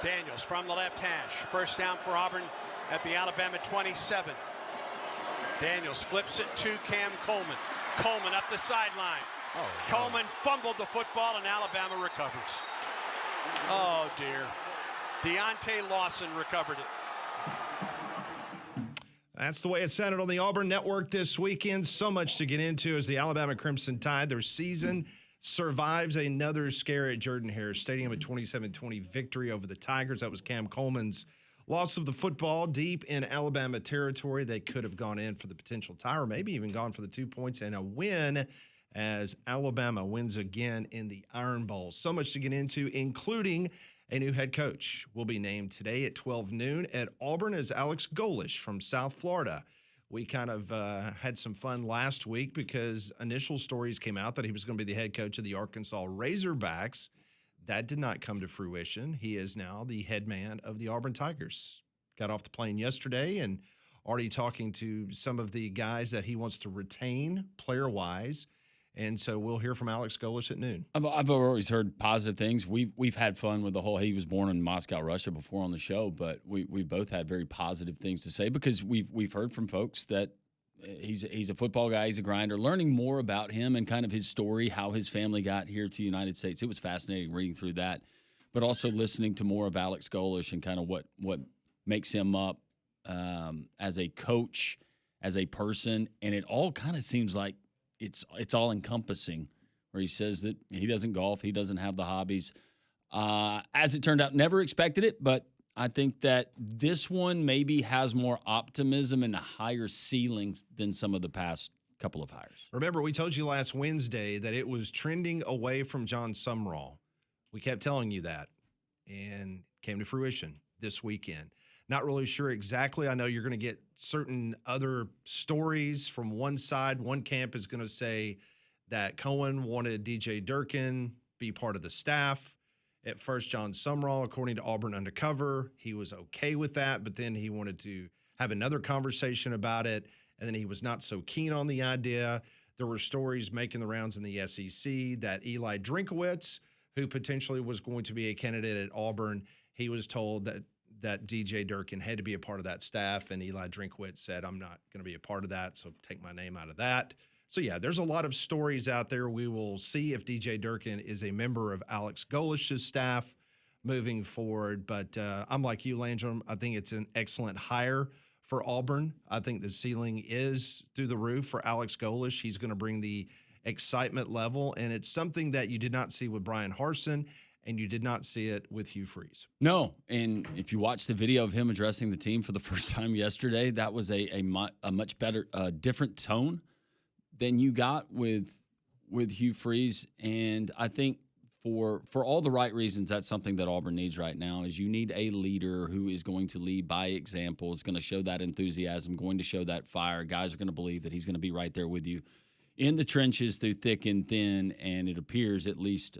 Daniels from the left hash. First down for Auburn at the Alabama 27. Daniels flips it to Cam Coleman. Coleman up the sideline. Coleman fumbled the football and Alabama recovers. Oh dear. Deontay Lawson recovered it. That's the way it sounded on the Auburn Network this weekend. So much to get into as the Alabama Crimson Tide, their season survives another scare at Jordan-Hare Stadium, a 27-20 victory over the Tigers. That was Cam Coleman's loss of the football deep in Alabama territory. They could have gone in for the potential tie or maybe even gone for the 2 points and a win as Alabama wins again in the Iron Bowl. So much to get into, including a new head coach will be named today at 12 noon at Auburn as Alex Golesh from South Florida. We kind of had some fun last week because initial stories came out that he was going to be the head coach of the Arkansas Razorbacks. That did not come to fruition. He is now the head man of the Auburn Tigers. Got off the plane yesterday and already talking to some of the guys that he wants to retain player-wise. And so we'll hear from Alex Golesh at noon. I've always heard positive things. We've had fun with the whole. He was born in Moscow, Russia, before on the show, but we've both had very positive things to say because we've heard from folks that he's a football guy, he's a grinder. Learning more about him and kind of his story, how his family got here to the United States, it was fascinating reading through that. But also listening to more of Alex Golesh and kind of what makes him up as a coach, as a person, and it all kind of seems like. It's all encompassing, where he says that he doesn't golf, he doesn't have the hobbies. As it turned out, never expected it, but I think that this one maybe has more optimism and a higher ceilings than some of the past couple of hires. Remember, we told you last Wednesday that it was trending away from John Sumrall. We kept telling you that, and came to fruition this weekend. Not really sure exactly. I know you're going to get certain other stories from one side. One camp is going to say that Cohen wanted DJ Durkin be part of the staff. At first, John Sumrall, according to Auburn Undercover, he was okay with that, but then he wanted to have another conversation about it, and then he was not so keen on the idea. There were stories making the rounds in the SEC that Eli Drinkowitz, who potentially was going to be a candidate at Auburn, he was told that DJ Durkin had to be a part of that staff, and Eli Drinkowitz said, I'm not going to be a part of that, so take my name out of that. So, yeah, there's a lot of stories out there. We will see if DJ Durkin is a member of Alex Golesh's staff moving forward. But I'm like you, Landrum. I think it's an excellent hire for Auburn. I think the ceiling is through the roof for Alex Golesh. He's going to bring the excitement level, and it's something that you did not see with Brian Harsin, and you did not see it with Hugh Freeze. No, and if you watch the video of him addressing the team for the first time yesterday, that was a much better, different tone than you got with Hugh Freeze. And I think for all the right reasons, that's something that Auburn needs right now is you need a leader who is going to lead by example, is going to show that enthusiasm, going to show that fire. Guys are going to believe that he's going to be right there with you in the trenches through thick and thin, and it appears, at least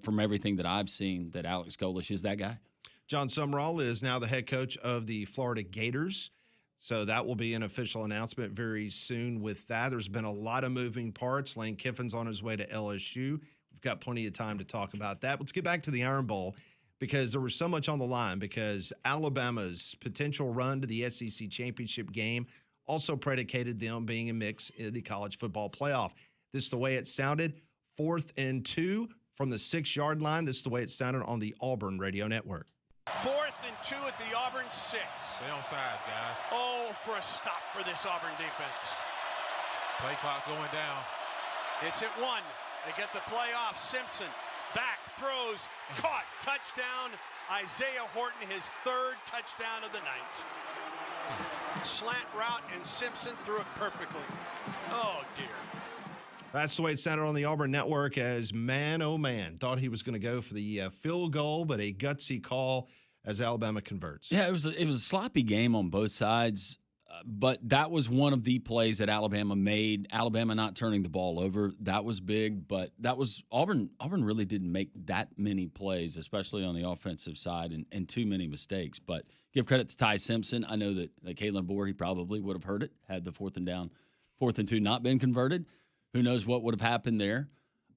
from everything that I've seen, that Alex Golesh is that guy. John Sumrall is now the head coach of the Florida Gators, so that will be an official announcement very soon with that. There's been a lot of moving parts. Lane Kiffin's on his way to LSU. We've got plenty of time to talk about that. Let's get back to the Iron Bowl because there was so much on the line because Alabama's potential run to the SEC championship game also predicated them being a mix in the college football playoff. This is the way it sounded. 4th and 2 from the 6-yard line. This is the way it sounded on the Auburn radio network. 4th and 2 at the Auburn 6. Stay on sides, guys. Oh, for a stop for this Auburn defense. Play clock going down. It's at 1. They get the play off. Simpson back, throws, caught, touchdown. Isaiah Horton, his 3rd touchdown of the night. Slant route, and Simpson threw it perfectly. Oh, dear. That's the way it sounded on the Auburn network as man, oh, man, thought he was going to go for the field goal, but a gutsy call as Alabama converts. Yeah, it was a sloppy game on both sides, but that was one of the plays that Alabama made. Alabama not turning the ball over, that was big, but that was Auburn. Auburn really didn't make that many plays, especially on the offensive side, and too many mistakes. But give credit to Ty Simpson. I know that Kalen Bohr, he probably would have heard it had the 4th and 2 not been converted. Who knows what would have happened there.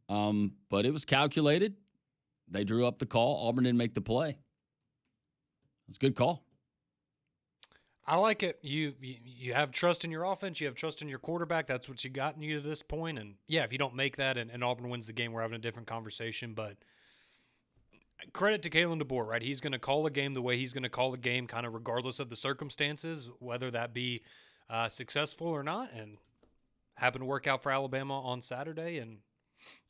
But it was calculated. They drew up the call. Auburn didn't make the play. It's a good call. I like it. You have trust in your offense. You have trust in your quarterback. That's what you gotten you to this point. And yeah, if you don't make that and Auburn wins the game, we're having a different conversation. But credit to Kalen DeBoer, right? He's going to call a game the way he's going to call a game, kind of regardless of the circumstances, whether that be successful or not. And happened to work out for Alabama on Saturday, and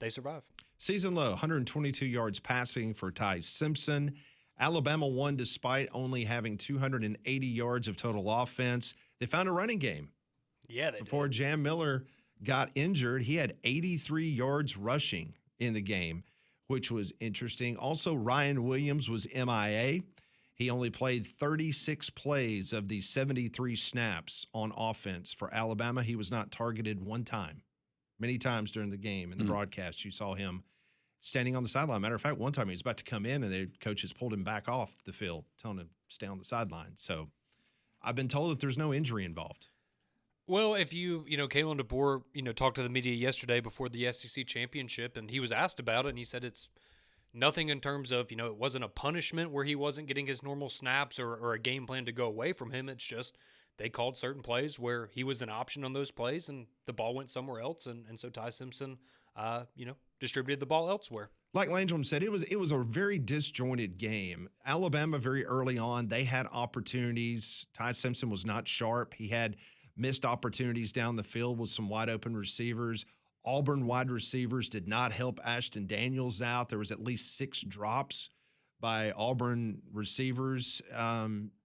they survive. Season low, 122 yards passing for Ty Simpson. Alabama won despite only having 280 yards of total offense. They found a running game. Yeah, they Before did. Jam Miller got injured, he had 83 yards rushing in the game, which was interesting. Also, Ryan Williams was MIA. He only played 36 plays of the 73 snaps on offense for Alabama. He was not targeted one time. Many times during the game in the broadcast, you saw him standing on the sideline. Matter of fact, one time he was about to come in and the coaches pulled him back off the field, telling him to stay on the sideline. So I've been told that there's no injury involved. Well, if Kalen DeBoer, talked to the media yesterday before the SEC championship, and he was asked about it, and he said it's nothing in terms of, it wasn't a punishment where he wasn't getting his normal snaps or a game plan to go away from him. It's just they called certain plays where he was an option on those plays, and the ball went somewhere else, and so Ty Simpson, distributed the ball elsewhere. Like Langholm said, it was a very disjointed game. Alabama, very early on, they had opportunities. Ty Simpson was not sharp. He had missed opportunities down the field with some wide open receivers. Auburn wide receivers did not help Ashton Daniels out. There was at least 6 drops by Auburn receivers.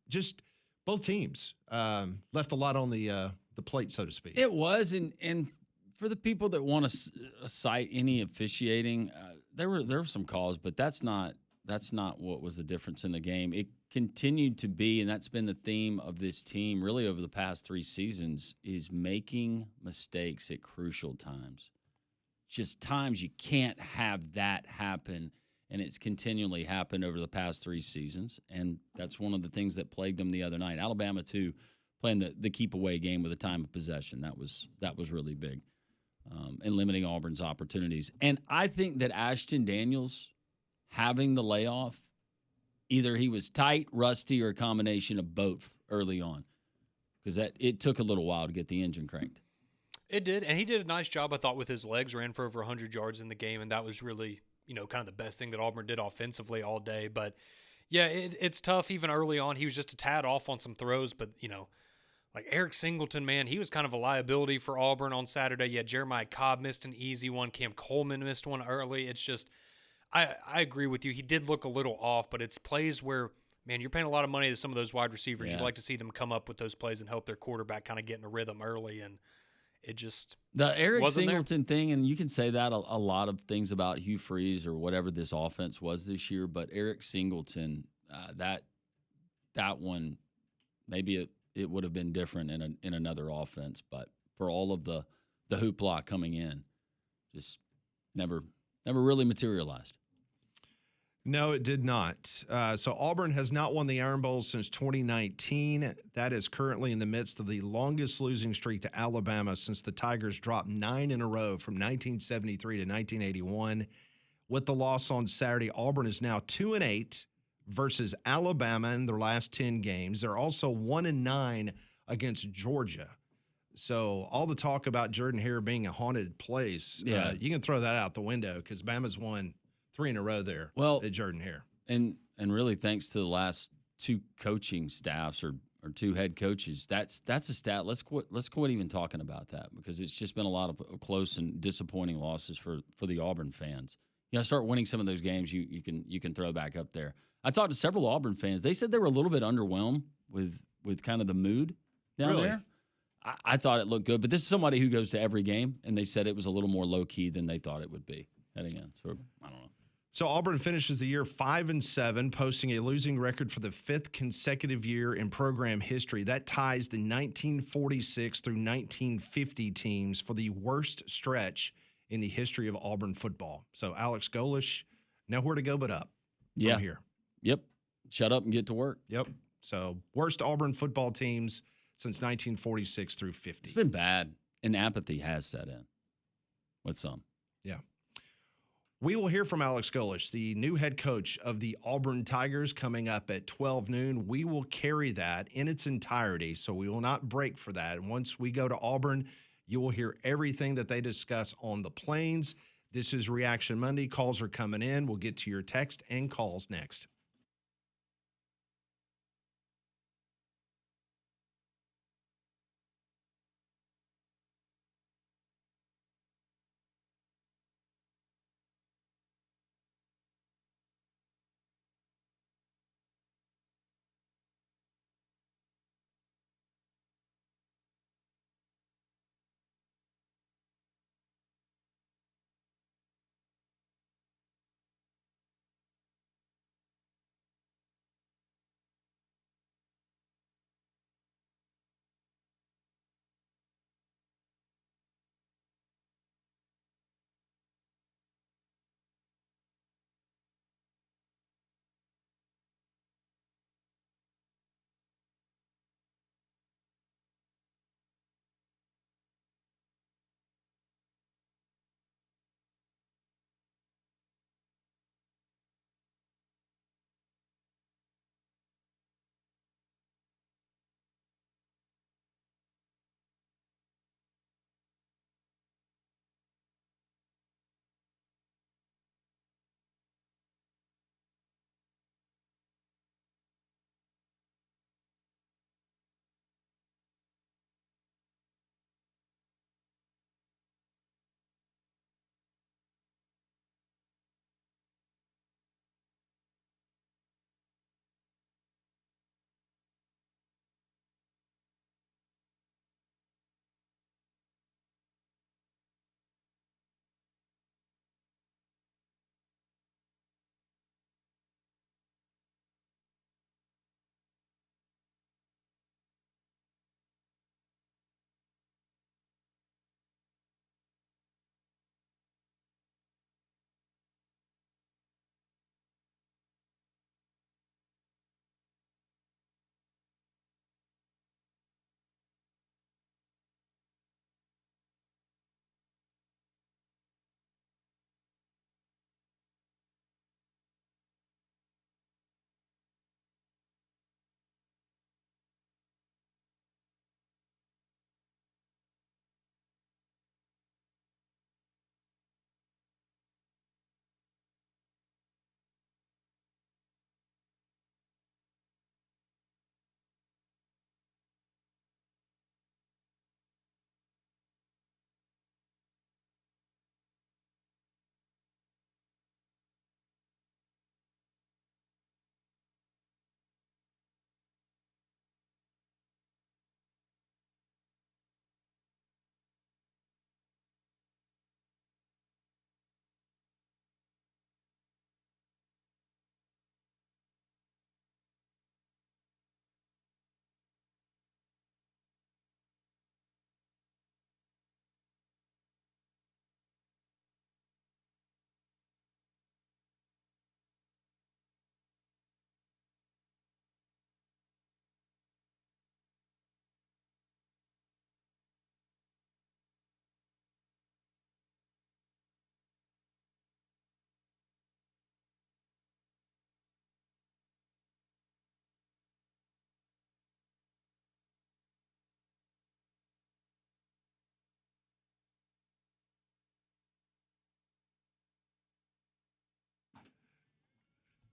Just both teams left a lot on the plate, so to speak. It was, and for the people that want to cite any officiating, there were some calls, but that's not what was the difference in the game. It continued to be, and that's been the theme of this team really over the past 3 seasons, is making mistakes at crucial times. Just times you can't have that happen, and it's continually happened over the past 3 seasons, and that's one of the things that plagued them the other night. Alabama, too, playing the keep-away game with a time of possession. That was really big, and limiting Auburn's opportunities. And I think that Ashton Daniels having the layoff, either he was tight, rusty, or a combination of both early on, because it took a little while to get the engine cranked. It did, and he did a nice job, I thought, with his legs. Ran for over 100 yards in the game, and that was really, kind of the best thing that Auburn did offensively all day. But, yeah, it's tough. Even early on, he was just a tad off on some throws, but, like Eric Singleton, man, he was kind of a liability for Auburn on Saturday. Yeah, Jeremiah Cobb missed an easy one. Cam Coleman missed one early. It's just I agree with you. He did look a little off, but it's plays where, man, you're paying a lot of money to some of those wide receivers. Yeah. You'd like to see them come up with those plays and help their quarterback kind of get in a rhythm early, and it just the Eric wasn't Singleton thing, and you can say that a lot of things about Hugh Freeze or whatever this offense was this year, but Eric Singleton, that one, maybe it would have been different in another offense, but for all of the hoopla coming in, just never really materialized. No, it did not. So Auburn has not won the Iron Bowl since 2019. That is currently in the midst of the longest losing streak to Alabama since the Tigers dropped 9 in a row from 1973 to 1981. With the loss on Saturday, Auburn is now 2-8 versus Alabama in their last 10 games. They're also 1-9 against Georgia. So all the talk about Jordan-Hare being a haunted place, you can throw that out the window because Bama's won 3 in a row there at Jordan-Hare. And really thanks to the last 2 coaching staffs or 2 head coaches, that's a stat. Let's quit even talking about that because it's just been a lot of close and disappointing losses for the Auburn fans. You got to start winning some of those games you can throw back up there. I talked to several Auburn fans. They said they were a little bit underwhelmed with kind of the mood down there. I thought it looked good, but this is somebody who goes to every game, and they said it was a little more low-key than they thought it would be heading in. So, I don't know. So Auburn finishes the year 5-7, posting a losing record for the 5th consecutive year in program history. That ties the 1946 through 1950 teams for the worst stretch in the history of Auburn football. So Alex Golesh, nowhere to go but up from here. Yep. Shut up and get to work. Yep. So worst Auburn football teams since 1946 through 50. It's been bad, and apathy has set in with some. Yeah. We will hear from Alex Golesh, the new head coach of the Auburn Tigers, coming up at 12 noon. We will carry that in its entirety, so we will not break for that. And once we go to Auburn, you will hear everything that they discuss on the Plains. This is Reaction Monday. Calls are coming in. We'll get to your text and calls next.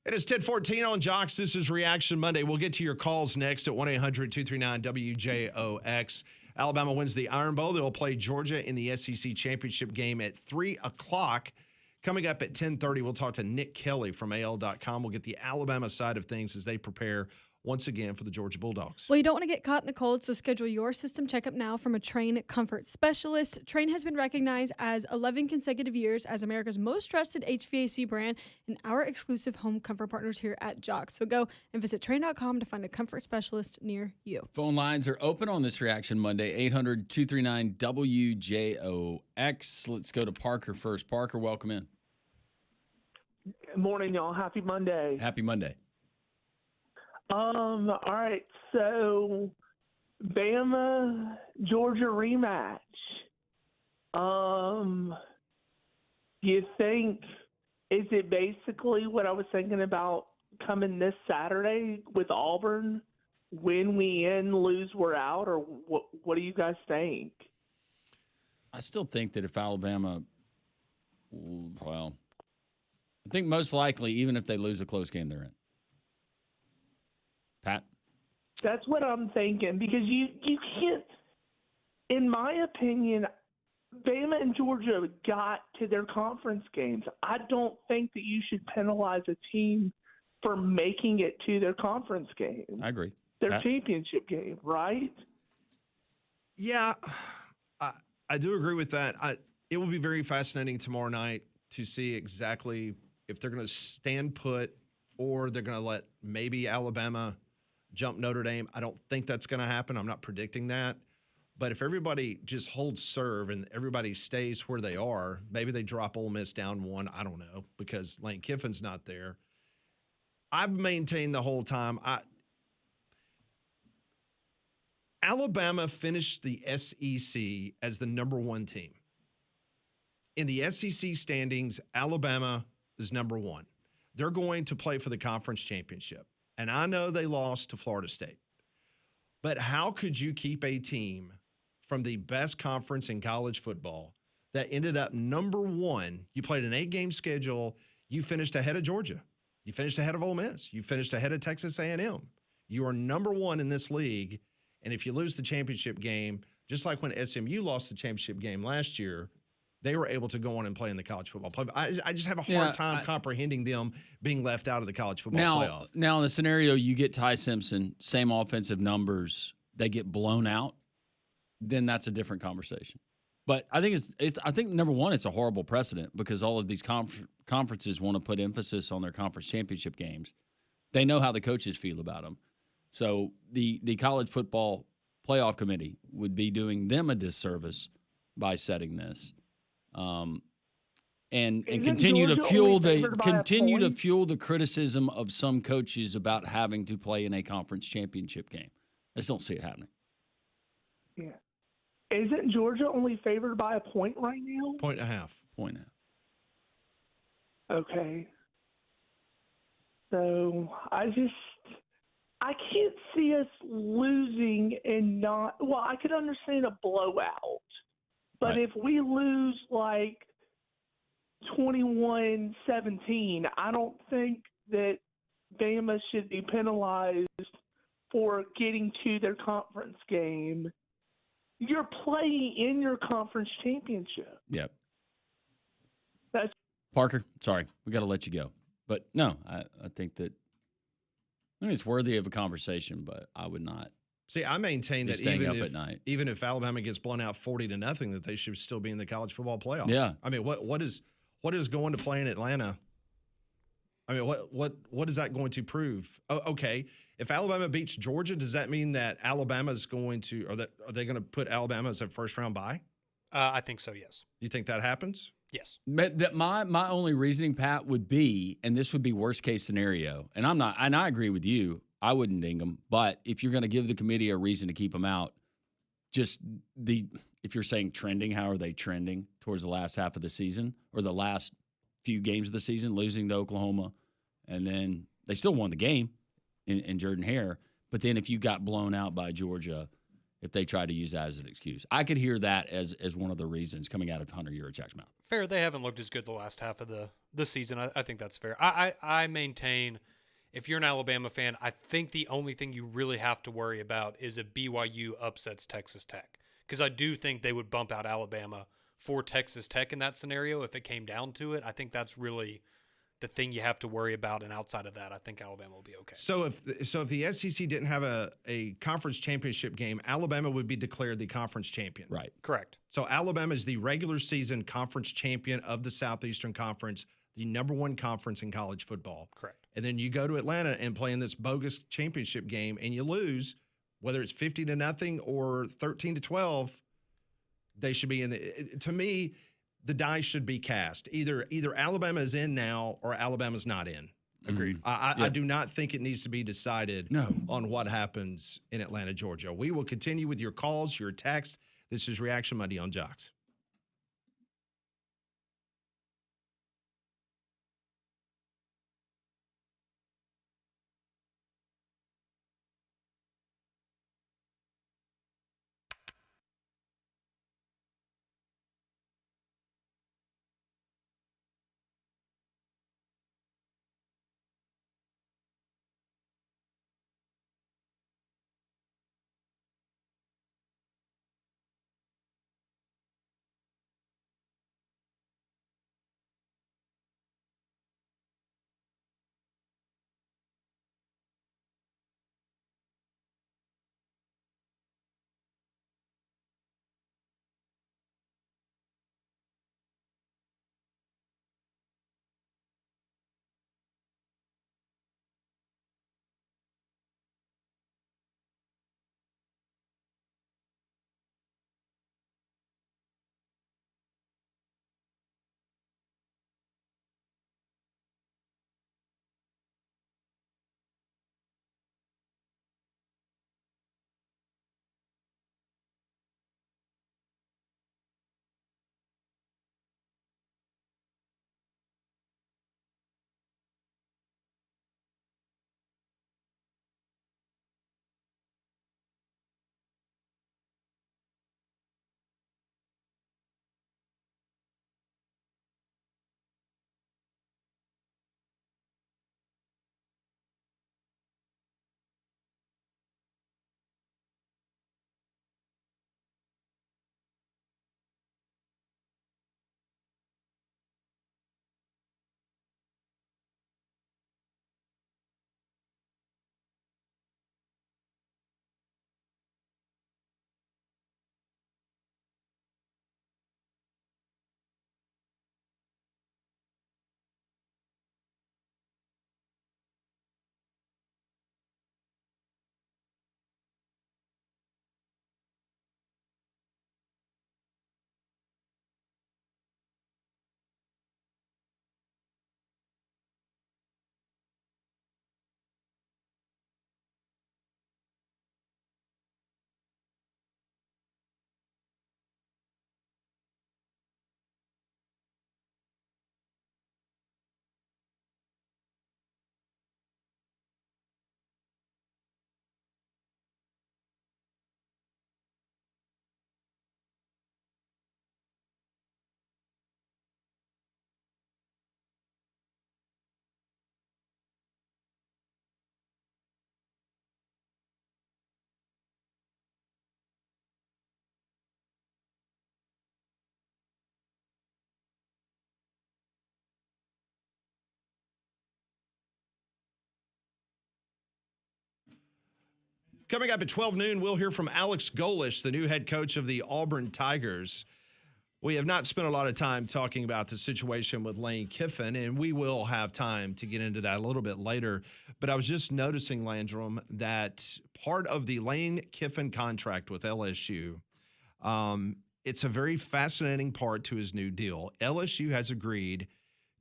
It is 10:14 on Jocks. This is Reaction Monday. We'll get to your calls next at 1-800-239-WJOX. Alabama wins the Iron Bowl. They'll play Georgia in the SEC championship game at 3 o'clock. Coming up at 10:30, we'll talk to Nick Kelly from AL.com. We'll get the Alabama side of things as they prepare once again for the Georgia Bulldogs. Well, you don't want to get caught in the cold, so schedule your system checkup now from a Train comfort specialist. Train has been recognized as 11 consecutive years as America's most trusted HVAC brand and our exclusive home comfort partners here at Jocks. So go and visit Train.com to find a comfort specialist near you. Phone lines are open on this Reaction Monday, 800-239-WJOX. Let's go to Parker first. Parker, welcome in. Good morning, y'all. Happy Monday. Happy Monday. All right, so Bama Georgia rematch. You think is it basically what I was thinking about coming this Saturday with Auburn? Win, we in, lose, we're out, or what do you guys think? I still think that if Alabama, well, I think most likely, even if they lose a close game, they're in. Pat? That's what I'm thinking, because you can't, in my opinion, Bama and Georgia got to their conference games. I don't think that you should penalize a team for making it to their conference game. I agree. Their Pat? championship game, right? Yeah, I do agree with that. It will be very fascinating tomorrow night to see exactly if they're going to stand put or they're going to let maybe Alabama jump Notre Dame. I don't think that's going to happen. I'm not predicting that. But if everybody just holds serve and everybody stays where they are, maybe they drop Ole Miss down one. I don't know, because Lane Kiffin's not there. I've maintained the whole time. Alabama finished the SEC as the number one team. In the SEC standings, Alabama is number one. They're going to play for the conference championship. And I know they lost to Florida State. But how could you keep a team from the best conference in college football that ended up number one? You played an 8-game schedule. You finished ahead of Georgia. You finished ahead of Ole Miss. You finished ahead of Texas A&M. You are number one in this league. And if you lose the championship game, just like when SMU lost the championship game last year, they were able to go on and play in the college football playoff. I just have a hard time comprehending them being left out of the college football playoff. Now, in the scenario you get Ty Simpson, same offensive numbers, they get blown out, then that's a different conversation. But I think I think number one, it's a horrible precedent because all of these conferences want to put emphasis on their conference championship games. They know how the coaches feel about them. So the college football playoff committee would be doing them a disservice by setting this, and continue to fuel the criticism of some coaches about having to play in a conference championship game. I just don't see it happening. Yeah. Isn't Georgia only favored by a point right now? 1.5. Point out. Okay. So I can't see us losing and not – well, I could understand a blowout. But Right. if we lose like 21-17, I don't think that Bama should be penalized for getting to their conference game. You're playing in your conference championship. Yep. That's Parker, sorry, we got to let you go. But no, I think it's worthy of a conversation, but I would not. See, I maintain that Staying up at night. even if Alabama gets blown out 40-0, that they should still be in the college football playoff. Yeah. I mean, what is going to play in Atlanta? I mean, what is that going to prove? Oh, okay, if Alabama beats Georgia, does that mean that Alabama's going to, are they going to put Alabama as a first round bye? I think so, yes. You think that happens? Yes. My only reasoning, Pat, would be, and this would be worst case scenario, and I agree with you. I wouldn't ding them, but if you're going to give the committee a reason to keep them out, if you're saying trending, how are they trending towards the last half of the season or the last few games of the season, losing to Oklahoma, and then they still won the game in Jordan-Hare, but then if you got blown out by Georgia, if they tried to use that as an excuse, I could hear that as one of the reasons coming out of Hunter Yurichak's mouth. Fair. They haven't looked as good the last half of the season. I think that's fair. I maintain, if you're an Alabama fan, I think the only thing you really have to worry about is if BYU upsets Texas Tech, because I do think they would bump out Alabama for Texas Tech in that scenario if it came down to it. I think that's really the thing you have to worry about, and outside of that, I think Alabama will be okay. So if the SEC didn't have a conference championship game, Alabama would be declared the conference champion. Right. Correct. So Alabama is the regular season conference champion of the Southeastern Conference, the number one conference in college football. Correct. And then you go to Atlanta and play in this bogus championship game and you lose, whether it's 50-0 or 13-12, they should be in the, to me, the die should be cast. Either Alabama is in now or Alabama's not in. Agreed. I do not think it needs to be decided on what happens in Atlanta, Georgia. We will continue with your calls, your text. This is Reaction Monday on Jocks. Coming up at 12 noon, we'll hear from Alex Golesh, the new head coach of the Auburn Tigers. We have not spent a lot of time talking about the situation with Lane Kiffin, and we will have time to get into that a little bit later. But I was just noticing, Landrum, that part of the Lane Kiffin contract with LSU, it's a very fascinating part to his new deal. LSU has agreed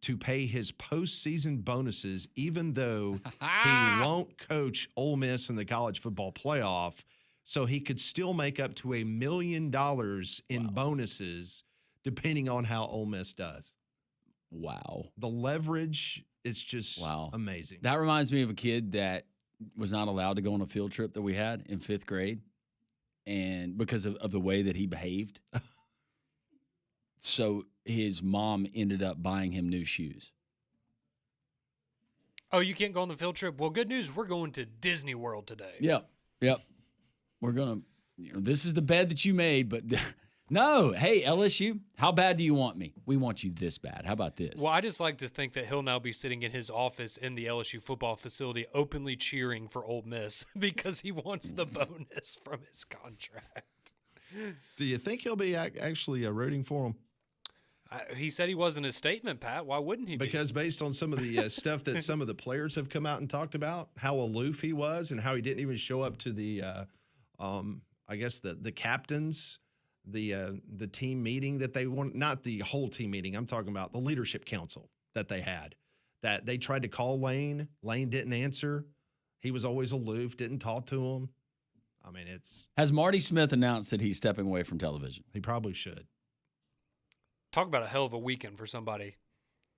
to pay his postseason bonuses, even though he won't coach Ole Miss in the college football playoff. So he could still make up to $1 million in bonuses, depending on how Ole Miss does. Wow. The leverage is just amazing. That reminds me of a kid that was not allowed to go on a field trip that we had in 5th grade, and because of the way that he behaved. So his mom ended up buying him new shoes. Oh, you can't go on the field trip? Well, good news. We're going to Disney World today. Yep. We're going to, this is the bed that you made, but no. Hey, LSU, how bad do you want me? We want you this bad. How about this? Well, I just like to think that he'll now be sitting in his office in the LSU football facility openly cheering for Ole Miss because he wants the bonus from his contract. Do you think he'll be actually rooting for him? He said he was in his statement, Pat. Why wouldn't he be? Because based on some of the stuff that some of the players have come out and talked about, how aloof he was and how he didn't even show up to the, I guess, the captains, the team meeting that they want, not the whole team meeting. I'm talking about the leadership council that they had, that they tried to call Lane. Lane didn't answer. He was always aloof, didn't talk to him. I mean, Has Marty Smith announced that he's stepping away from television? He probably should. Talk about a hell of a weekend for somebody.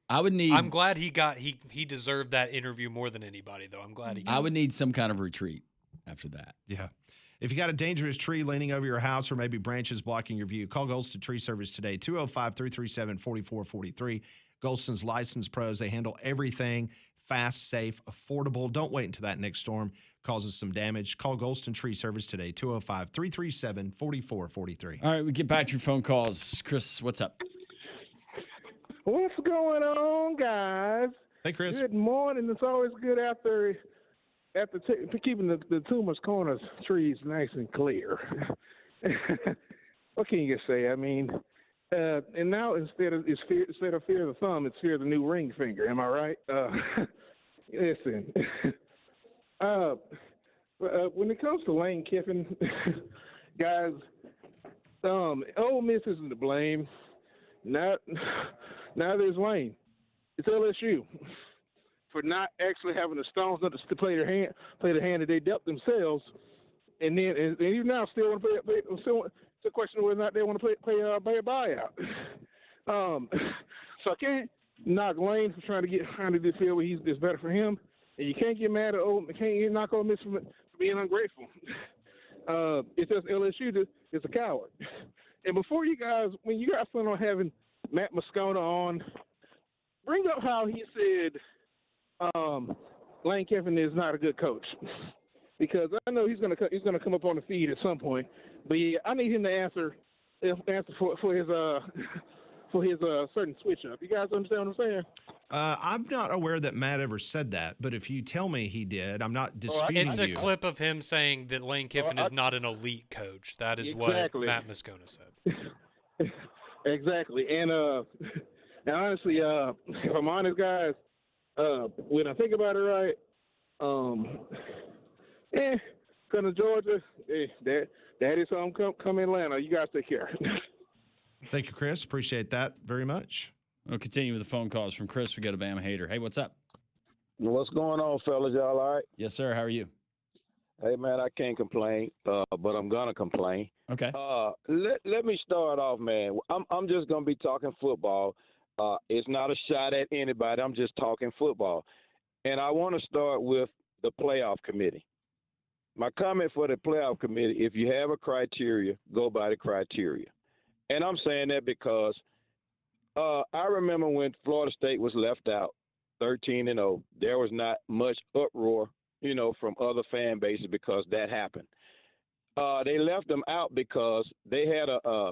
I'm glad he deserved that interview more than anybody, though. I'm glad he got I would need some kind of retreat after that. Yeah. If you got a dangerous tree leaning over your house or maybe branches blocking your view, call Golston Tree Service today, 205-337-4443. Golston's licensed pros. They handle everything fast, safe, affordable. Don't wait until that next storm causes some damage. Call Golston Tree Service today, 205-337-4443. All right, we get back to your phone calls. Chris, what's up? What's going on, guys? Hey, Chris. Good morning. It's always good after keeping the Toomer's Corners trees nice and clear. What can you say? I mean, and now instead of fear of the thumb, it's fear of the new ring finger. Am I right? Listen, when it comes to Lane Kiffin, guys, Ole Miss isn't to blame. Now there's Lane. It's LSU for not actually having the stones to play the hand that they dealt themselves, and even now still want to play. Still, it's a question of whether or not they want to play a buyout. So I can't knock Lane for trying to do the field where it's better for him, and you can't get mad at knock Ole Miss for being ungrateful. It's just LSU is a coward. And before you guys, when you guys plan on having Matt Moscona on, bring up how he said Lane Kiffin is not a good coach, because I know he's gonna come up on the feed at some point. But yeah, I need him to answer for his certain switch up. You guys understand what I'm saying? I'm not aware that Matt ever said that, but if you tell me he did, I'm not disputing It's you. a clip of him saying that Lane Kiffin is not an elite coach. That is exactly what Matt Moscona said. Exactly. And honestly, if I'm honest, guys, when I think about it right, come to Georgia, that is something come Atlanta. You guys take care. Thank you, Chris. Appreciate that very much. We'll continue with the phone calls from Chris. We got a Bama hater. Hey, what's up? What's going on, fellas? Y'all all right? Yes, sir. How are you? Hey, man, I can't complain, but I'm going to complain. Okay. Let me start off, man. I'm just going to be talking football. It's not a shot at anybody. I'm just talking football. And I want to start with the playoff committee. My comment for the playoff committee, if you have a criteria, go by the criteria. And I'm saying that because I remember when Florida State was left out, 13-0, there was not much uproar, from other fan bases because that happened. They left them out because they had a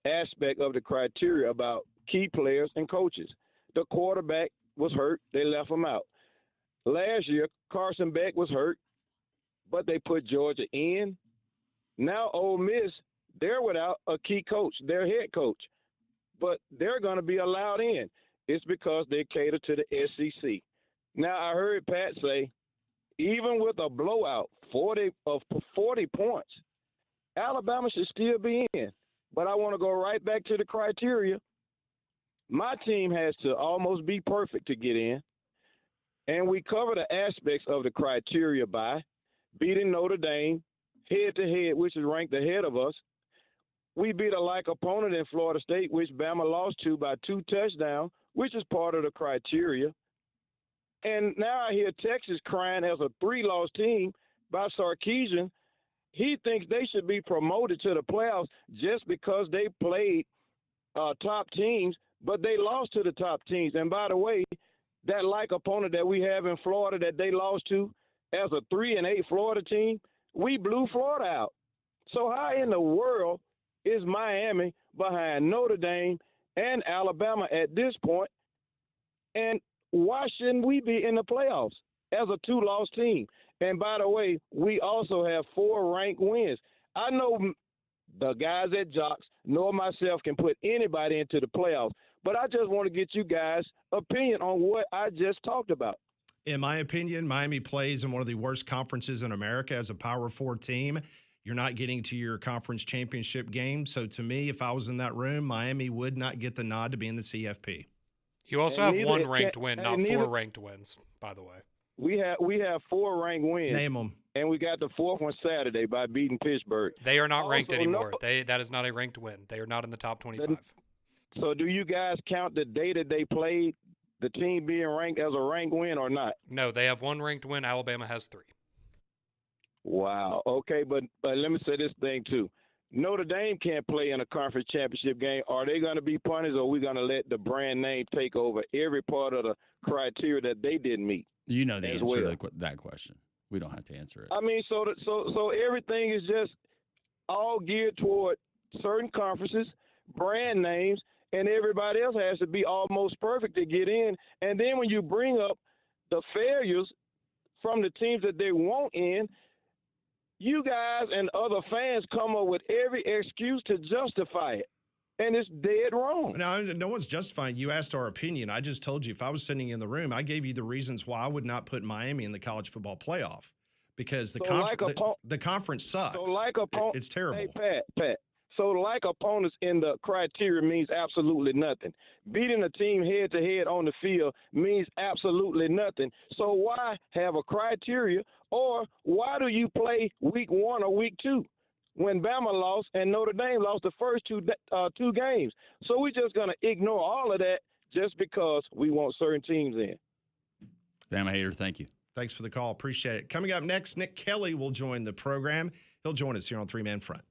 aspect of the criteria about key players and coaches. The quarterback was hurt. They left him out. Last year, Carson Beck was hurt. but they put Georgia in. Now Ole Miss, they're without a key coach, their head coach, but they're going to be allowed in. It's because they cater to the SEC. Now I heard Pat say, even with a blowout, 40 points, Alabama should still be in. But I want to go right back to the criteria. My team has to almost be perfect to get in. And we cover the aspects of the criteria by beating Notre Dame head-to-head, which is ranked ahead of us. We beat a like opponent in Florida State, which Bama lost to by 2 touchdowns, which is part of the criteria. And now I hear Texas crying as a 3-loss team by Sarkisian. He thinks they should be promoted to the playoffs just because they played top teams, but they lost to the top teams. And by the way, that like opponent that we have in Florida that they lost to as a 3-8 Florida team, we blew Florida out. So how in the world is Miami behind Notre Dame and Alabama at this point? And why shouldn't we be in the playoffs as a 2-loss team? And by the way, we also have 4 ranked wins. I know the guys at Jocks nor myself can put anybody into the playoffs, but I just want to get you guys' opinion on what I just talked about. In my opinion, Miami plays in one of the worst conferences in America as a Power 4 team. You're not getting to your conference championship game. So to me, if I was in that room, Miami would not get the nod to be in the CFP. You also have one ranked win, not 4 ranked wins, by the way. We have 4 ranked wins. Name them. And we got the 4th one Saturday by beating Pittsburgh. They are not ranked anymore. That is not a ranked win. They are not in the top 25. So do you guys count the day that they played, the team being ranked as a ranked win or not? No, they have 1 ranked win. Alabama has 3. Wow. Okay, but let me say this thing too. Notre Dame can't play in a conference championship game. Are they going to be punished, or are we going to let the brand name take over every part of the criteria that they didn't meet? You know the answer to that question. We don't have to answer it. I mean, so everything is just all geared toward certain conferences, brand names, and everybody else has to be almost perfect to get in. And then when you bring up the failures from the teams that they want in, you guys and other fans come up with every excuse to justify it. And it's dead wrong. No one's justifying. You asked our opinion. I just told you if I was sitting in the room, I gave you the reasons why I would not put Miami in the college football playoff because the conference sucks. So it's terrible. Hey, Pat. So like opponents in the criteria means absolutely nothing. Beating a team head-to-head on the field means absolutely nothing. So why have a criteria, or why do you play week 1 or week 2? When Bama lost and Notre Dame lost the first two games. So we're just going to ignore all of that just because we want certain teams in. Bama hater, thank you. Thanks for the call. Appreciate it. Coming up next, Nick Kelly will join the program. He'll join us here on 3 Man Front.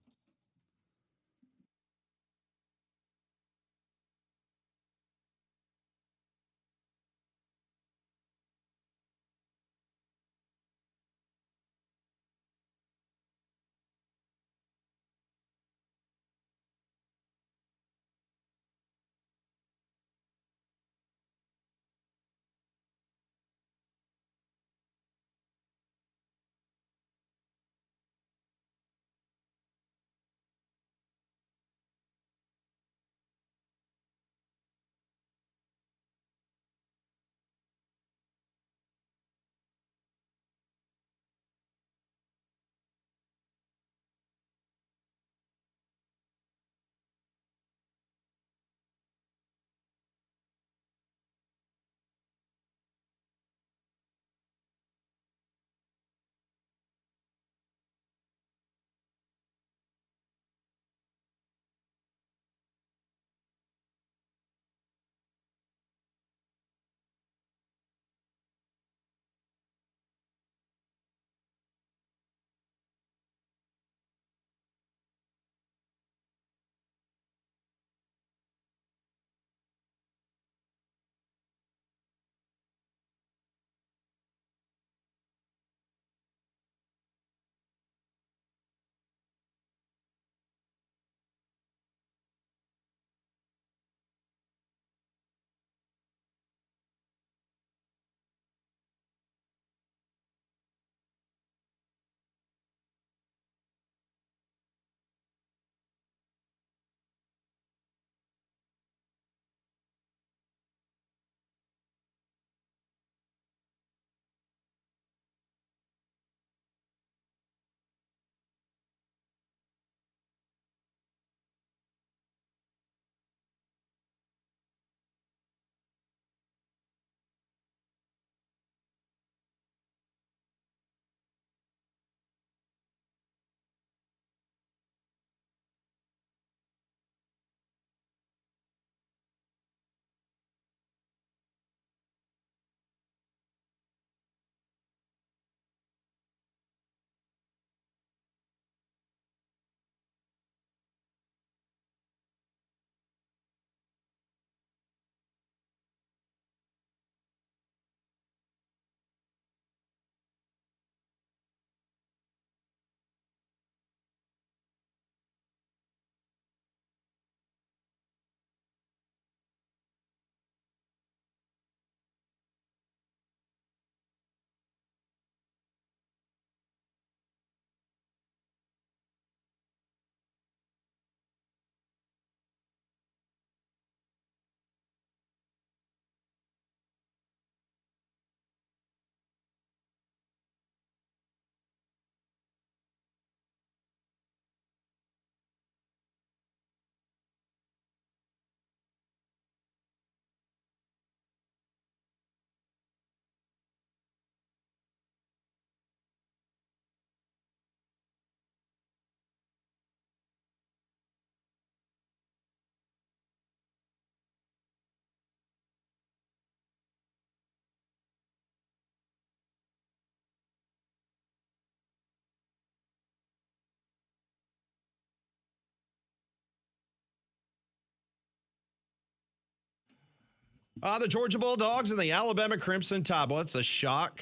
The Georgia Bulldogs and the Alabama Crimson Tide. Well, it's a shock.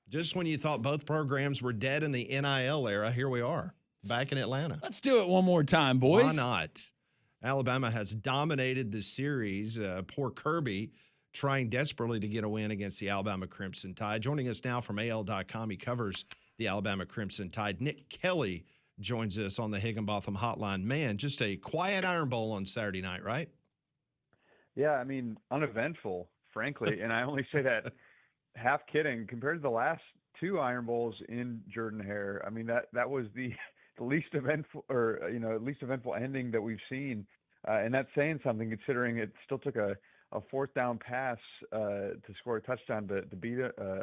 Just when you thought both programs were dead in the NIL era, here we are, back in Atlanta. Let's do it one more time, boys. Why not? Alabama has dominated the series. Poor Kirby trying desperately to get a win against the Alabama Crimson Tide. Joining us now from AL.com, he covers the Alabama Crimson Tide. Nick Kelly joins us on the Higginbotham Hotline. Man, just a quiet Iron Bowl on Saturday night, right? Yeah, I mean, uneventful, frankly. And I only say that half kidding. Compared to the last two Iron Bowls in Jordan-Hare, I mean, that was the least eventful, or, least eventful ending that we've seen. And that's saying something, considering it still took a fourth down pass to score a touchdown to beat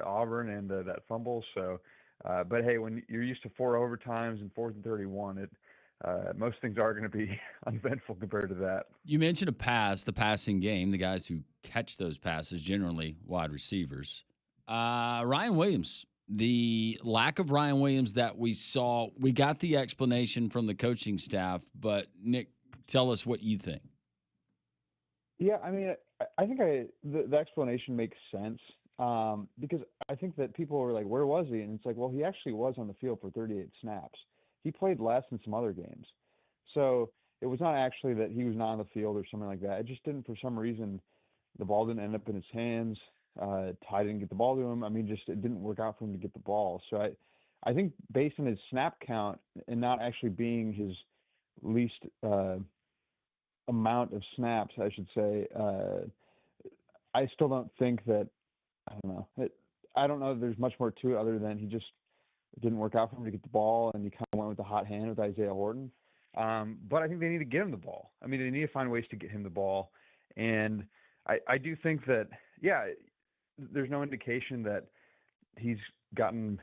Auburn and that fumble. So, but hey, when you're used to 4 overtimes and 4th and 31, most things are going to be uneventful compared to that. You mentioned a pass, the passing game, the guys who catch those passes, generally wide receivers. Ryan Williams, the lack of Ryan Williams that we saw, we got the explanation from the coaching staff, but Nick, tell us what you think. Yeah, I mean, I think the explanation makes sense because I think that people were like, where was he? And it's like, well, he actually was on the field for 38 snaps. He played less in some other games. So it was not actually that he was not on the field or something like that. It just didn't, for some reason, the ball didn't end up in his hands. Ty didn't get the ball to him. I mean, just it didn't work out for him to get the ball. So I think based on his snap count and not actually being his least amount of snaps, I should say, I still don't think that, I don't know that there's much more to it other than he just didn't work out for him to get the ball, and he kind of went with the hot hand with Isaiah Horton. But I think they need to get him the ball. I mean, they need to find ways to get him the ball. And I do think that, yeah, there's no indication that he's gotten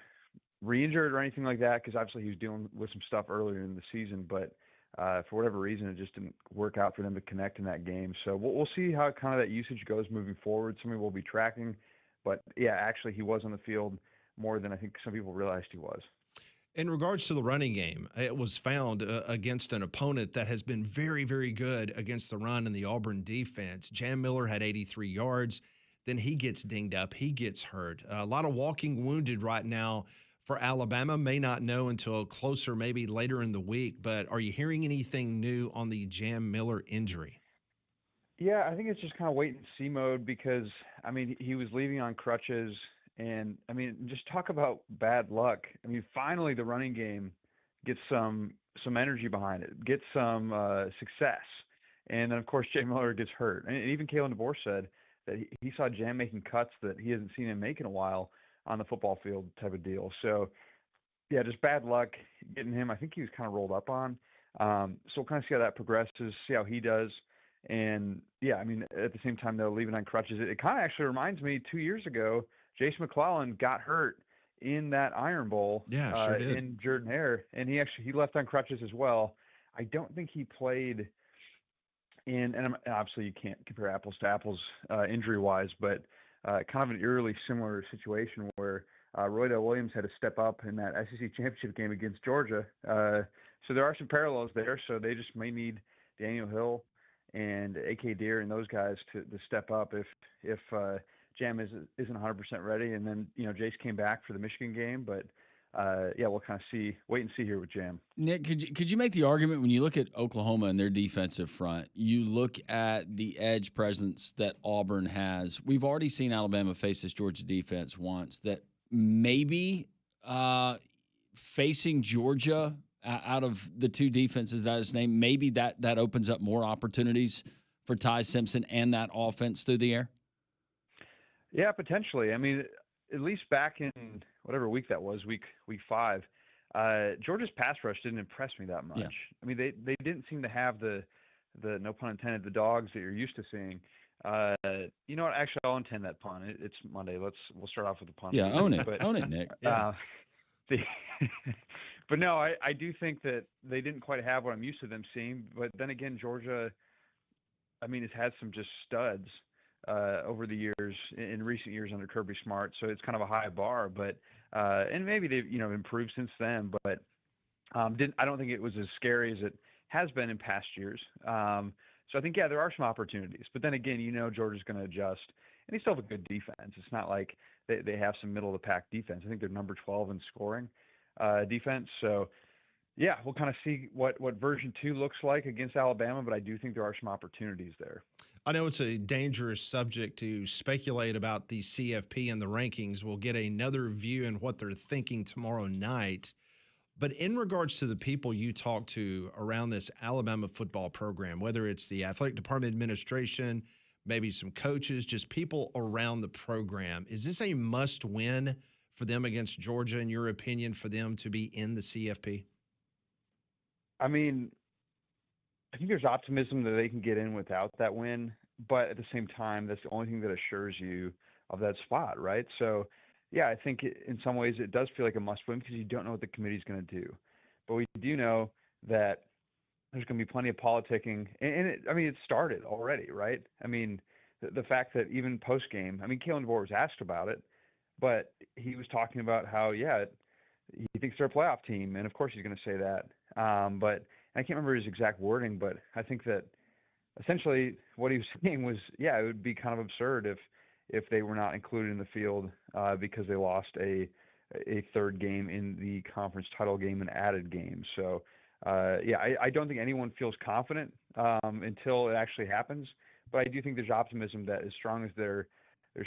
re-injured or anything like that, because obviously he was dealing with some stuff earlier in the season. But for whatever reason, it just didn't work out for them to connect in that game. So we'll see how kind of that usage goes moving forward. Something we'll be tracking. But, yeah, actually he was on the field more than I think some people realized he was. In regards to the running game, it was found against an opponent that has been very, very good against the run in the Auburn defense. Jam Miller had 83 yards. Then he gets dinged up. He gets hurt. A lot of walking wounded right now for Alabama. May not know until closer, maybe later in the week. But are you hearing anything new on the Jam Miller injury? Yeah, I think it's just kind of wait and see mode because, I mean, he was leaving on crutches. And, I mean, just talk about bad luck. I mean, finally the running game gets some energy behind it, gets some success. And then, of course, Jay Miller gets hurt. And even Kalen DeBoer said that he saw Jam making cuts that he hasn't seen him make in a while on the football field type of deal. So, yeah, just bad luck getting him. I think he was kind of rolled up on. So we'll kind of see how that progresses, see how he does. And, yeah, I mean, at the same time, though, leaving on crutches, it kind of actually reminds me 2 years ago, Jason McClellan got hurt in that Iron Bowl sure did. in Jordan-Hare, and he left on crutches as well. I don't think he played in, and obviously you can't compare apples to apples injury-wise, but kind of an eerily similar situation where Roydell Williams had to step up in that SEC championship game against Georgia. So there are some parallels there, so they just may need Daniel Hill and A.K. Deere and those guys to step up if Jam isn't 100% ready. And then, Jace came back for the Michigan game, but yeah, we'll kind of wait and see here with Jam. Nick, could you make the argument when you look at Oklahoma and their defensive front, you look at the edge presence that Auburn has. We've already seen Alabama face this Georgia defense once, that maybe facing Georgia out of the two defenses that I just named, maybe that opens up more opportunities for Ty Simpson and that offense through the air? Yeah, potentially. I mean, at least back in whatever week that was, week 5, Georgia's pass rush didn't impress me that much. Yeah. I mean, they didn't seem to have the no pun intended, the dogs that you're used to seeing. You know what? Actually, I'll intend that pun. It's Monday. We'll start off with the pun. Yeah, own it. Own it, Nick. Yeah. But no, I do think that they didn't quite have what I'm used to them seeing. But then again, Georgia, I mean, has had some just studs over the years, in recent years under Kirby Smart. So it's kind of a high bar, but and maybe they've improved since then. But I don't think it was as scary as it has been in past years. So I think, yeah, there are some opportunities. But then again, Georgia's going to adjust, and they still have a good defense. It's not like they have some middle-of-the-pack defense. I think they're number 12 in scoring defense. So, yeah, we'll kind of see what version 2 looks like against Alabama, but I do think there are some opportunities there. I know it's a dangerous subject to speculate about the CFP and the rankings. We'll get another view in what they're thinking tomorrow night. But in regards to the people you talk to around this Alabama football program, whether it's the athletic department administration, maybe some coaches, just people around the program, is this a must-win for them against Georgia, in your opinion, for them to be in the CFP? I mean, I think there's optimism that they can get in without that win, but at the same time, that's the only thing that assures you of that spot, right? So, yeah, I think in some ways it does feel like a must-win because you don't know what the committee's going to do. But we do know that there's going to be plenty of politicking, and it started already, right? I mean, the fact that even post-game, Kalen DeBoer was asked about it, but he was talking about how, yeah, he thinks they're a playoff team, and of course he's going to say that. But I can't remember his exact wording, but I think that essentially what he was saying was, yeah, it would be kind of absurd if they were not included in the field because they lost a third game in the conference title game, an added game. So, yeah, I don't think anyone feels confident until it actually happens. But I do think there's optimism that as strong as their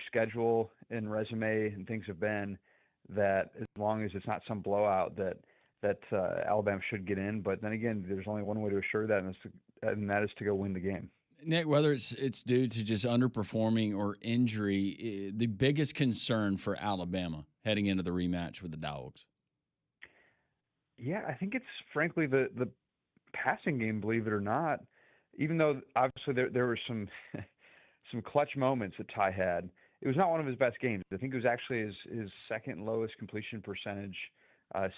schedule and resume and things have been, that as long as it's not some blowout, that Alabama should get in. But then again, there's only one way to assure that, and that is to go win the game. Nick, whether it's due to just underperforming or injury, the biggest concern for Alabama heading into the rematch with the Dogs? Yeah, I think it's frankly the passing game, believe it or not. Even though obviously there were some clutch moments that Ty had, it was not one of his best games. I think it was actually his second lowest completion percentage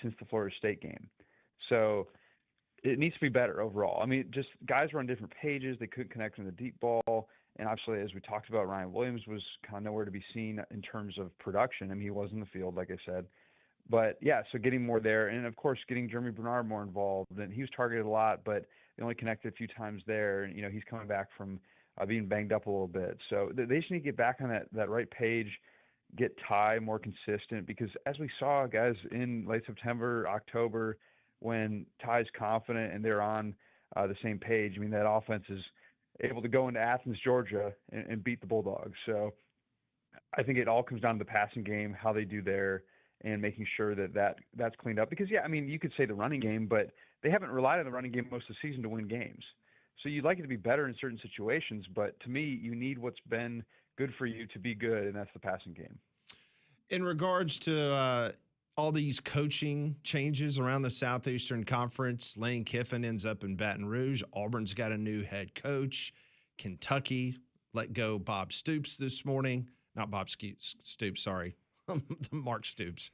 since the Florida State game. So it needs to be better overall. Just guys were on different pages. They couldn't connect on the deep ball. And obviously, as we talked about, Ryan Williams was kind of nowhere to be seen in terms of production. He was in the field, like I said. But, yeah, so getting more there. And, of course, getting Jeremy Bernard more involved. And he was targeted a lot, but they only connected a few times there. And, he's coming back from being banged up a little bit. So they just need to get back on that right page, get Ty more consistent. Because as we saw, guys, in late September, October, when Ty's confident and they're on the same page, that offense is able to go into Athens, Georgia, and beat the Bulldogs. So I think it all comes down to the passing game, how they do there, and making sure that's cleaned up. Because, yeah, you could say the running game, but they haven't relied on the running game most of the season to win games. So you'd like it to be better in certain situations, but to me, you need what's been good for you to be good, and that's the passing game. In regards to all these coaching changes around the Southeastern Conference, Lane Kiffin ends up in Baton Rouge. Auburn's got a new head coach. Kentucky let go Bob Stoops this morning. Not Bob Stoops, sorry. Mark Stoops.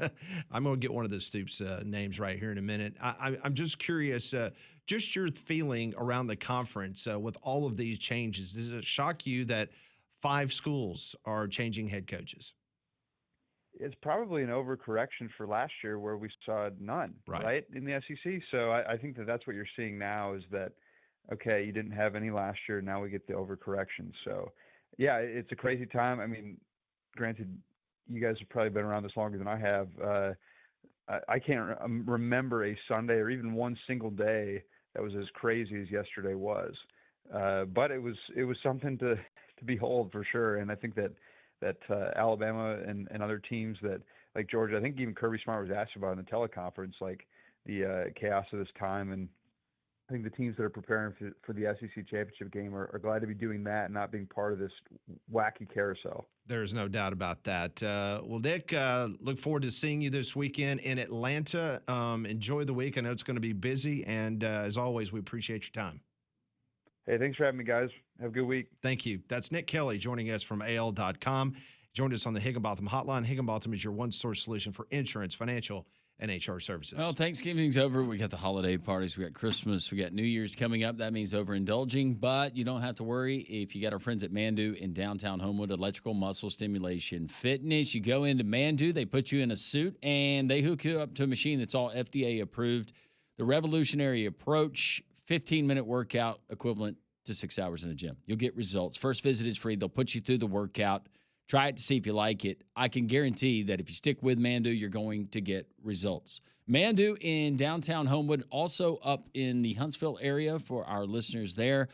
I'm going to get one of the Stoops names right here in a minute. I'm just curious, just your feeling around the conference with all of these changes. Does it shock you that 5 schools are changing head coaches? It's probably an overcorrection for last year where we saw none, right in the SEC. So I think that's what you're seeing now is that, okay, you didn't have any last year. Now we get the overcorrection. So, yeah, it's a crazy time. Granted, you guys have probably been around this longer than I have. I can't remember a Sunday or even one single day that was as crazy as yesterday was. But it was something to behold for sure. And I think that Alabama and other teams that like Georgia, I think even Kirby Smart was asked about in the teleconference, like the chaos of this time. And I think the teams that are preparing for the SEC championship game are glad to be doing that and not being part of this wacky carousel. There's no doubt about that. Well, Nick, look forward to seeing you this weekend in Atlanta. Enjoy the week. I know it's going to be busy. And as always, we appreciate your time. Hey, thanks for having me, guys. Have a good week. Thank you. That's Nick Kelly joining us from AL.com. Joined us on the Higginbotham Hotline. Higginbotham is your one-source solution for insurance, financial, and HR services. Well, Thanksgiving's over. We got the holiday parties. We got Christmas. We got New Year's coming up. That means overindulging, but you don't have to worry if you got our friends at Mandu in downtown Homewood, electrical muscle stimulation fitness. You go into Mandu, they put you in a suit, and they hook you up to a machine that's all FDA approved. The revolutionary approach, 15-minute workout equivalent to 6 hours in the gym. You'll get results. First visit is free. They'll put you through the workout. Try it to see if you like it. I can guarantee that if you stick with Mandu, you're going to get results. Mandu in downtown Homewood, also up in the Huntsville area for our listeners there.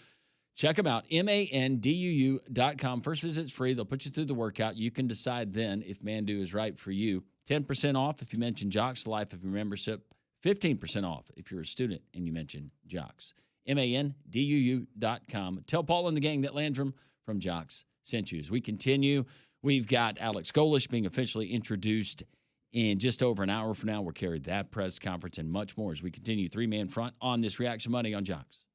Check them out, manduu.com. First visit's free. They'll put you through the workout. You can decide then if Mandu is right for you. 10% off if you mention Jocks, the life of your membership. 15% off if you're a student and you mention Jocks. manduu.com. Tell Paul and the gang that Landrum from Jocks sent you. As we continue, we've got Alex Golesh being officially introduced in just over an hour from now. We'll carry that press conference and much more as we continue three-man front on this Reaction Monday on Jocks.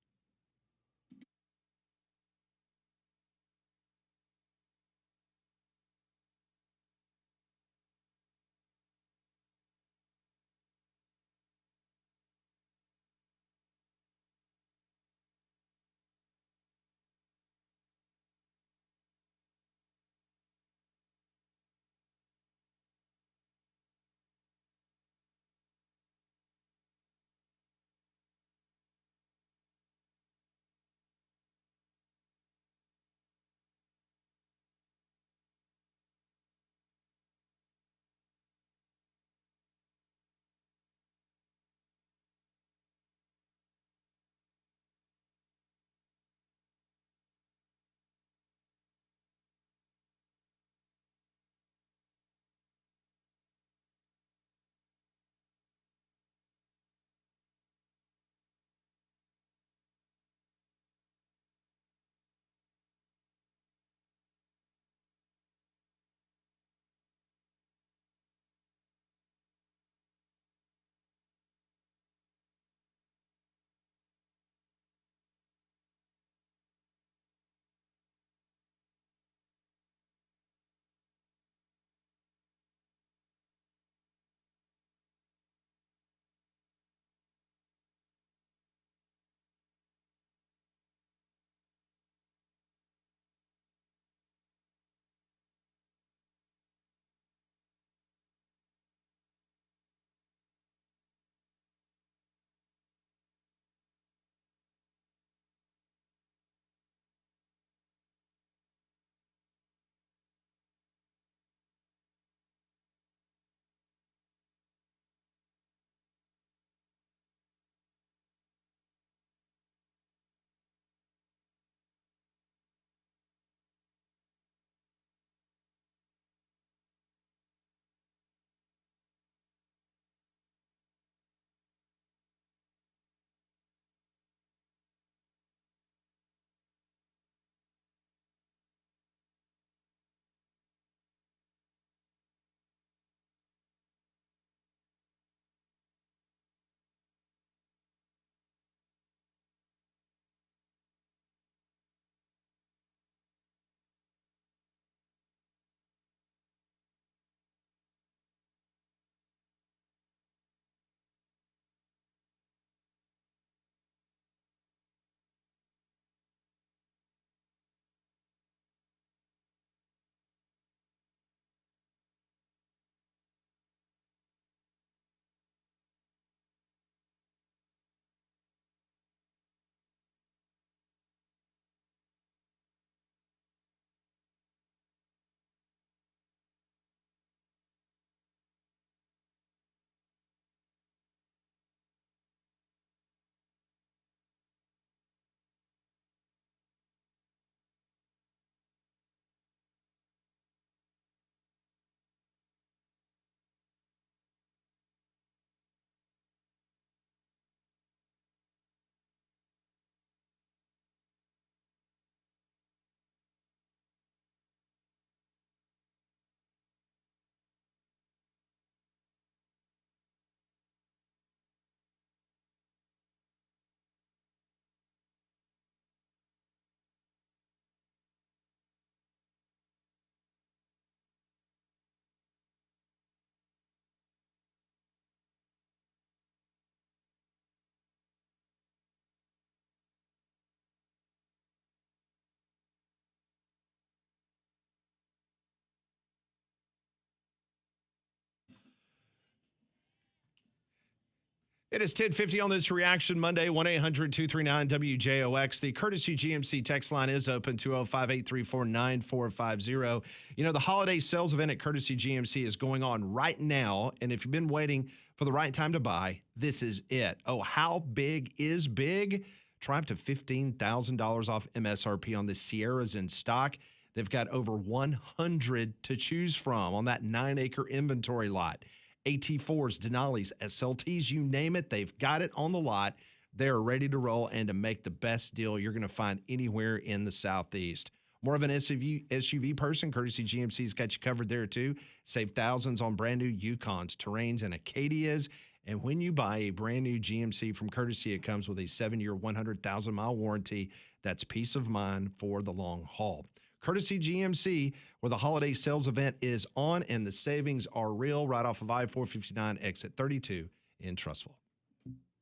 It is 10:50 on this Reaction Monday, 1-800-239-WJOX. The Courtesy GMC text line is open, 205-834-9450. You know, the holiday sales event at Courtesy GMC is going on right now, and if you've been waiting for the right time to buy, this is it. Oh, how big is big? Try up to $15,000 off MSRP on the Sierras in stock. They've got over 100 to choose from on that 9-acre inventory lot. AT4s, Denali's, SLTs, you name it, they've got it on the lot. They're ready to roll and to make the best deal you're going to find anywhere in the Southeast. More of an SUV person, Courtesy GMC's got you covered there too. Save thousands on brand new Yukons, Terrains, and Acadias. And when you buy a brand new GMC from Courtesy, it comes with a 7-year, 100,000-mile warranty. That's peace of mind for the long haul. Courtesy GMC, where the holiday sales event is on and the savings are real, right off of I-459 exit 32 in Trussville.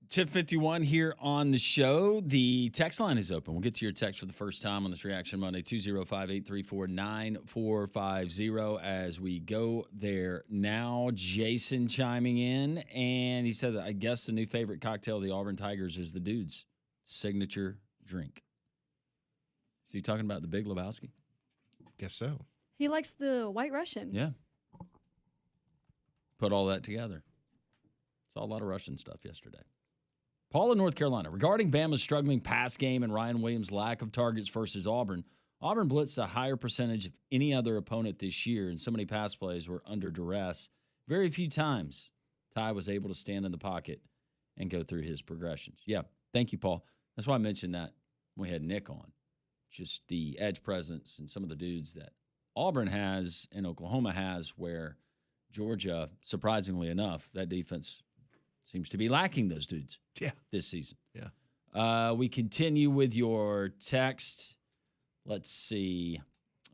10:51 here on the show. The text line is open. We'll get to your text for the first time on this Reaction Monday, 205-834-9450 as we go there now. Jason chiming in, and he said that I guess the new favorite cocktail of the Auburn Tigers is the Dude's signature drink. Is he talking about the Big Lebowski? Guess so. He likes the White Russian. Yeah. Put all that together. Saw a lot of Russian stuff yesterday. Paul in North Carolina. Regarding Bama's struggling pass game and Ryan Williams' lack of targets versus Auburn, Auburn blitzed a higher percentage of any other opponent this year, and so many pass plays were under duress. Very few times Ty was able to stand in the pocket and go through his progressions. Yeah, thank you, Paul. That's why I mentioned that when we had Nick on. Just the edge presence and some of the dudes that Auburn has and Oklahoma has, where Georgia, surprisingly enough, that defense seems to be lacking those dudes this season. Yeah. We continue with your text. Let's see.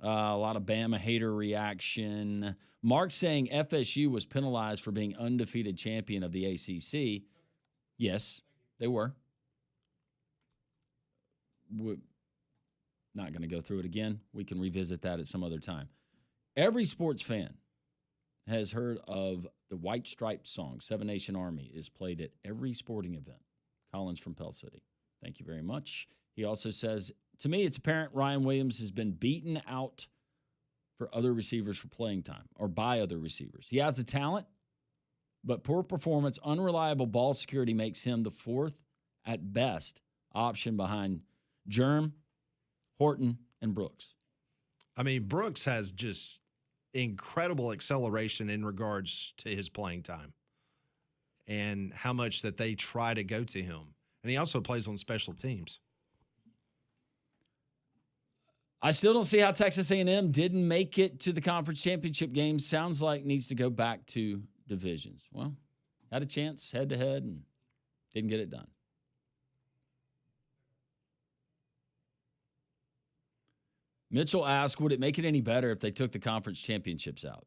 A lot of Bama hater reaction. Mark saying FSU was penalized for being undefeated champion of the ACC. Yes, they were. Not going to go through it again. We can revisit that at some other time. Every sports fan has heard of the White Stripes song, Seven Nation Army, is played at every sporting event. Collins from Pell City. Thank you very much. He also says, to me, it's apparent Ryan Williams has been beaten out for other receivers for playing time or by other receivers. He has the talent, but poor performance, unreliable ball security makes him the fourth, at best, option behind Germ, Horton, and Brooks. I mean, Brooks has just incredible acceleration in regards to his playing time and how much that they try to go to him. And he also plays on special teams. I still don't see how Texas A&M didn't make it to the conference championship game. Sounds like needs to go back to divisions. Well, had a chance head-to-head and didn't get it done. Mitchell asked, would it make it any better if they took the conference championships out?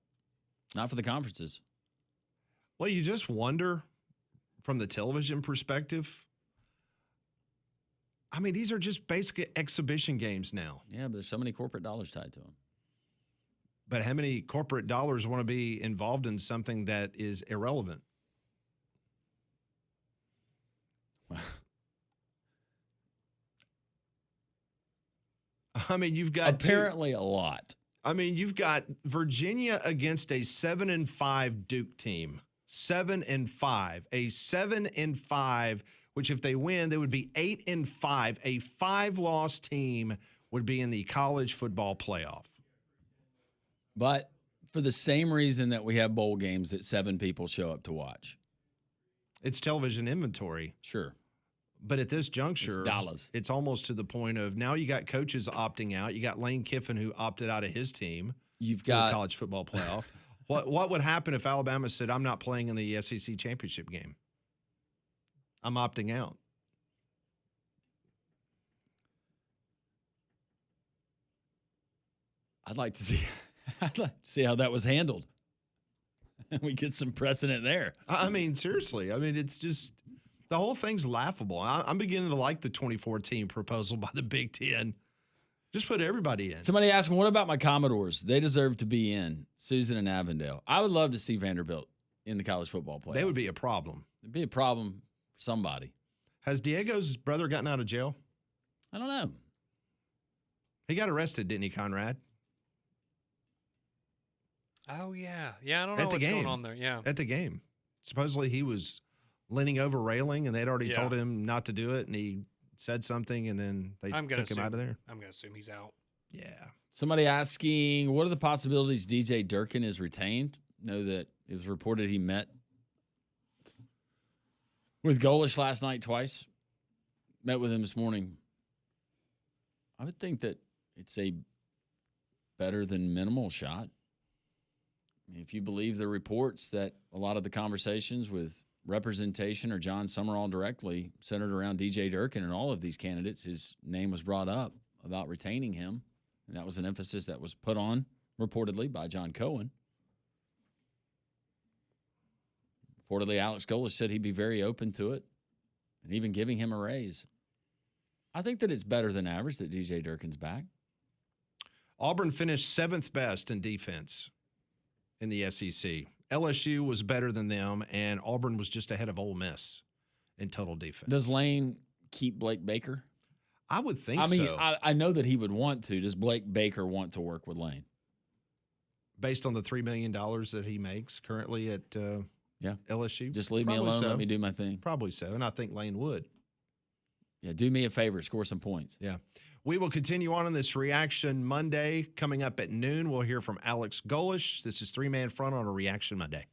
Not for the conferences. Well, you just wonder from the television perspective. I mean, these are just basic exhibition games now. Yeah, but there's so many corporate dollars tied to them. But how many corporate dollars want to be involved in something that is irrelevant? I mean, you've got apparently a lot. I mean, you've got Virginia against a 7-5 Duke team. 7-5. A 7-5, which if they win, they would be 8-5. A 5-loss team would be in the college football playoff. But for the same reason that we have bowl games that 7 people show up to watch. It's television inventory. Sure. But at this juncture, it's dollars. It's almost to the point of now you got coaches opting out. You got Lane Kiffin who opted out of his team. You've got the college football playoff. What would happen if Alabama said, I'm not playing in the SEC championship game? I'm opting out. I'd like to see how that was handled. We get some precedent there. I mean, seriously. I mean, it's just the whole thing's laughable. I'm beginning to like the 2014 proposal by the Big Ten. Just put everybody in. Somebody asked me, what about my Commodores? They deserve to be in. Susan and Avondale. I would love to see Vanderbilt in the college football playoff. They would be a problem. It'd be a problem somebody. Has Diego's brother gotten out of jail? I don't know. He got arrested, didn't he, Conrad? Oh, yeah. Yeah, I don't know At the what's game. going on there. Yeah. At the game. Supposedly he was leaning over railing, and they'd already told him not to do it, and he said something, and then they took him out of there. I'm going to assume he's out. Yeah. Somebody asking, what are the possibilities DJ Durkin is retained? Know that it was reported he met with Golesh last night twice. Met with him this morning. I would think that it's a better than minimal shot. I mean, if you believe the reports that a lot of the conversations with representation or John Summerall directly centered around DJ Durkin and all of these candidates, his name was brought up about retaining him. And that was an emphasis that was put on, reportedly, by John Cohen. Reportedly, Alex Golesh said he'd be very open to it and even giving him a raise. I think that it's better than average that DJ Durkin's back. Auburn finished 7th best in defense in the SEC. LSU was better than them, and Auburn was just ahead of Ole Miss in total defense. Does Lane keep Blake Baker? I would think so. I mean, I know that he would want to. Does Blake Baker want to work with Lane? Based on the $3 million that he makes currently at LSU? Just leave me alone. Let me do my thing. Probably so, and I think Lane would. Yeah, do me a favor. Score some points. Yeah. We will continue on this Reaction Monday. Coming up at noon, we'll hear from Alex Golesh. This is Three Man Front on a Reaction Monday.